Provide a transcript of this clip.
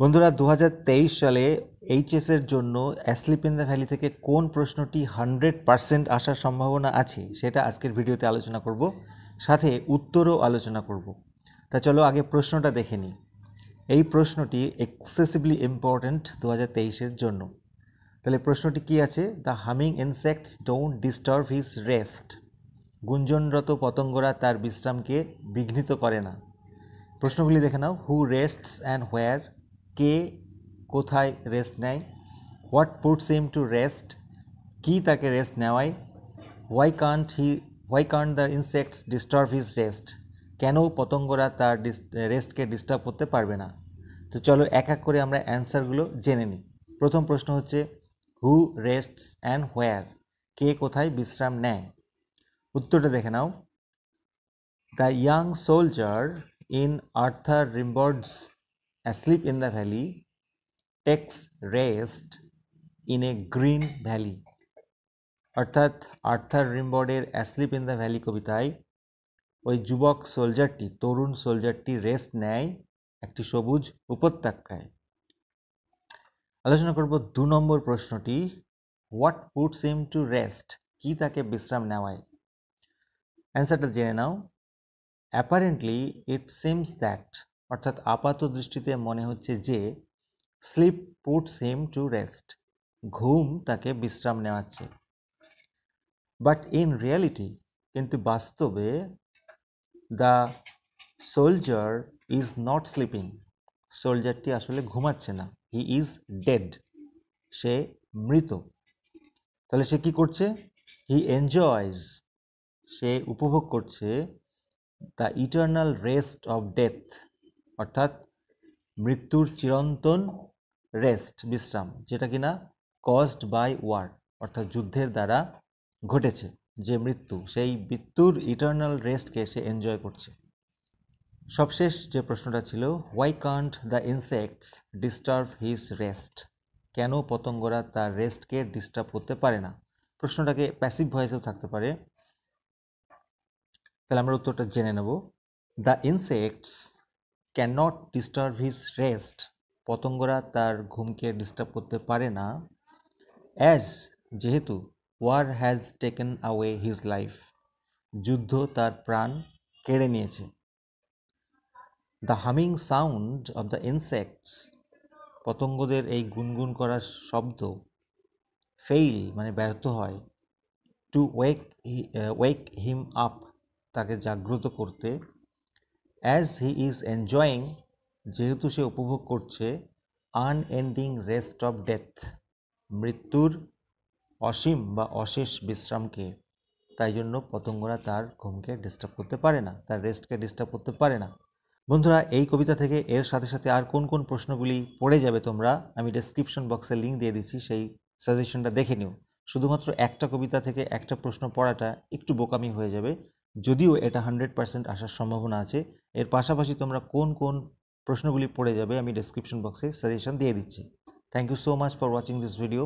বন্ধুরা 2023 সালে এইচএসের জন্য অ্যাসলিপ ইন দ্য ভ্যালি থেকে কোন প্রশ্নটি 100% আসার সম্ভাবনা আছে সেটা আজকের ভিডিওতে আলোচনা করব, সাথে উত্তরও আলোচনা করব। তা চলো আগে প্রশ্নটা দেখে নিই। এই প্রশ্নটি এক্সেসিভলি ইম্পর্ট্যান্ট 2023-এর জন্য। তাহলে প্রশ্নটি কি আছে? The humming insects don't disturb his rest. গুঞ্জনরত পতঙ্গরা তার বিশ্রামকে বিঘ্নিত করে না। প্রশ্নগুলি দেখে নাও। হু রেস্টস অ্যান্ড হোয়ার? কে কোথায় রেস্ট নেয়? What puts him to rest? কি তাকে রেস্ট নেওয়ায়? Why can't the insects disturb his rest? কেন পতঙ্গরা তার রেস্টকে ডিস্টার্ব করতে পারবে না? তো চলো এক এক করে আমরা অ্যান্সারগুলো জেনে নিই। প্রথম প্রশ্ন হচ্ছে হু রেস্টস অ্যান্ড হোয়ার? কে কোথায় বিশ্রাম নেয়? উত্তরটা দেখে নাও। The young soldier in Arthur Rimbaud's Asleep in the Valley takes rest in a green valley। অর্থাৎ আর্থার রিম্বডের অ্যাসলিপ ইন দ্য ভ্যালি কবিতায় ওই যুবক সোলজারটি, তরুণ সোলজারটি রেস্ট নেয় একটি সবুজ উপত্যকায়। আলোচনা করব 2 নম্বর প্রশ্নটি। What puts him to rest? কি তাকে বিশ্রাম নেওয়ায়? অ্যান্সারটা জেনে নাও। অ্যাপারেন্টলি ইট সিমস দ্যাট, অর্থাৎ আপাত দৃষ্টিতে মনে হচ্ছে যে, sleep puts him to rest, ঘুম তাকে বিশ্রাম নেওয়াচ্ছে। বাট ইন রিয়ালিটি, কিন্তু বাস্তবে, the soldier is not sleeping, সোলজারটি আসলে ঘুমাচ্ছে না। হি ইজ ডেড, সে মৃত। তাহলে সে কি করছে? হি এনজয়স, সে উপভোগ করছে the eternal rest of death, অর্থাৎ মৃত্যুর চিরন্তন রেস্ট, বিশ্রাম, যেটা কিনা কজড বাই ওয়ার, অর্থাৎ যুদ্ধের দ্বারা ঘটেছে যে মৃত্যু, সেই মৃত্যুর ইটার্নাল রেস্টকে সে এনজয় করছে। সবশেষ যে প্রশ্নটা ছিল, why can't the insects disturb his rest? কেন পতঙ্গরা তার রেস্টকে ডিস্টার্ব করতে পারে না? প্রশ্নটাকে প্যাসিভ ভয়েসেও থাকতে পারে। তাহলে আমরা উত্তরটা জেনে নেব। The insects can not disturb his rest, পতঙ্গরা তার ঘুমকে ডিস্টার্ব করতে পারে না, অ্যাজ, যেহেতু, war has taken away his life, যুদ্ধ তার প্রাণ কেড়ে নিয়েছে। The humming sound of the insects, পতঙ্গদের এই গুনগুন করার শব্দ, ফেইল মানে ব্যর্থ হয়, টু ওয়েক হিম আপ, তাকে জাগ্রত করতে, অ্যাজ হি ইজ এনজয়িং, যেহেতু সে উপভোগ করছে, আনএন্ডিং রেস্ট অফ ডেথ, মৃত্যুর অসীম বা অশেষ বিশ্রামকে, তাই জন্য পতঙ্গরা তার ঘুমকে ডিস্টার্ব করতে পারে না, তার রেস্টকে ডিস্টার্ব করতে পারে না। বন্ধুরা, এই কবিতা থেকে এর সাথে সাথে আর কোন কোন প্রশ্নগুলি পড়ে যাবে তোমরা, আমি ডেসক্রিপশন বক্সে লিঙ্ক দিয়ে দিচ্ছি, সেই সাজেশনটা দেখে নিও। শুধুমাত্র একটা কবিতা থেকে একটা প্রশ্ন পড়াটা একটু বোকামি হয়ে যাবে, যদিও এটা 100% আসার সম্ভাবনা আছে। এর পাশাপাশি তোমরা কোন কোন প্রশ্নগুলি পড়ে যাবে আমি ডেসক্রিপশন বক্সে সাজেশন দিয়ে দিচ্ছি। Thank you so much for watching this video.